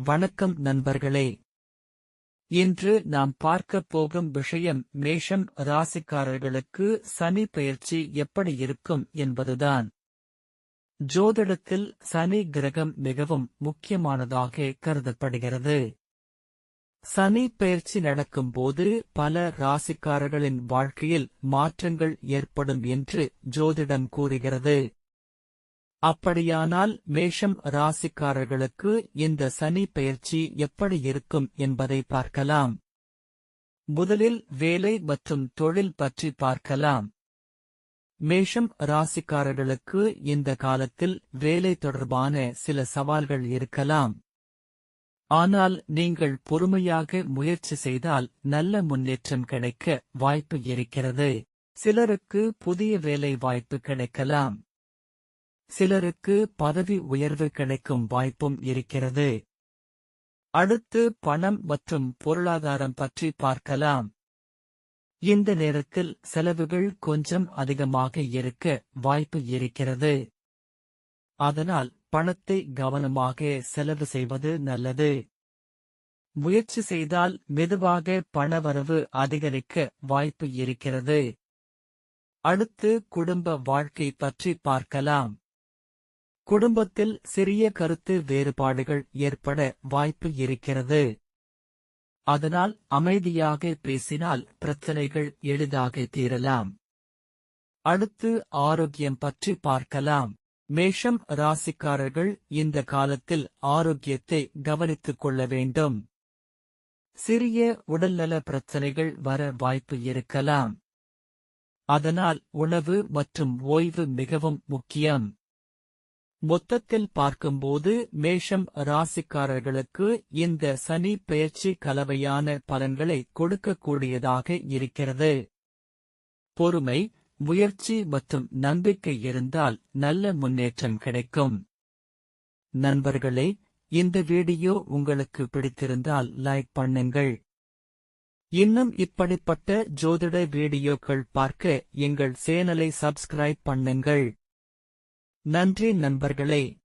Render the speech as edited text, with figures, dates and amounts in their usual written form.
வணக்கம் நண்பர்களே. இன்று நாம் பார்க்கப் போகும் விஷயம் மேஷம் ராசிக்காரர்களுக்கு சனி பெயர்ச்சி எப்படி இருக்கும் என்பதுதான். ஜோதிடத்தில் சனி கிரகம் மிகவும் முக்கியமானதாக கருதப்படுகிறது. சனி பெயர்ச்சி நடக்கும்போது பல ராசிக்காரர்களின் வாழ்க்கையில் மாற்றங்கள் ஏற்படும் என்று ஜோதிடம் கூறுகிறது. அப்படியானால் மேஷம் ராசிக்காரர்களுக்கு இந்த சனி பெயர்ச்சி எப்படி இருக்கும் என்பதை பார்க்கலாம். முதலில் வேலை மற்றும் தொழில் பற்றி பார்க்கலாம். மேஷம் ராசிக்காரர்களுக்கு இந்த காலத்தில் வேலை தொடர்பான சில சவால்கள் இருக்கலாம். ஆனால் நீங்கள் பொறுமையாக முயற்சி செய்தால் நல்ல முன்னேற்றம் கிடைக்க வாய்ப்பு இருக்கிறது. சிலருக்கு புதிய வேலை வாய்ப்பு கிடைக்கலாம். சிலருக்கு பதவி உயர்வு கிடைக்கும் வாய்ப்பும் இருக்கிறது. அடுத்து பணம் மற்றும் பொருளாதாரம் பற்றி பார்க்கலாம். இந்த நேரத்தில் செலவுகள் கொஞ்சம் அதிகமாக இருக்க வாய்ப்பு இருக்கிறது. அதனால் பணத்தை கவனமாக செலவு செய்வது நல்லது. முயற்சி செய்தால் மெதுவாக பணவரவு அதிகரிக்க வாய்ப்பு இருக்கிறது. அடுத்து குடும்ப வாழ்க்கை பற்றி பார்க்கலாம். குடும்பத்தில் சிறிய கருத்து வேறுபாடுகள் ஏற்பட வாய்ப்பு இருக்கிறது. அதனால் அமைதியாக பேசினால் பிரச்சனைகள் எளிதாக தீரலாம். அடுத்து ஆரோக்கியம் பற்றி பார்க்கலாம். மேஷம் ராசிக்காரர்கள் இந்த காலத்தில் ஆரோக்கியத்தை கவனித்துக் கொள்ள வேண்டும். சிறிய உடல்நல பிரச்சனைகள் வர வாய்ப்பு இருக்கலாம். அதனால் உணவு மற்றும் ஓய்வு மிகவும் முக்கியம். மொத்தத்தில் பார்க்கும்போது மேஷம் ராசிக்காரர்களுக்கு இந்த சனி பெயர்ச்சி கலவையான பலன்களை கொடுக்கக்கூடியதாக இருக்கிறது. பொறுமை, முயற்சி மற்றும் நம்பிக்கை இருந்தால் நல்ல முன்னேற்றம் கிடைக்கும். நண்பர்களே, இந்த வீடியோ உங்களுக்கு பிடித்திருந்தால் லைக் பண்ணுங்கள். இன்னும் இப்படிப்பட்ட ஜோதிட வீடியோக்கள் பார்க்க எங்கள் சேனலை சப்ஸ்கிரைப் பண்ணுங்கள். நன்றி நண்பர்களே.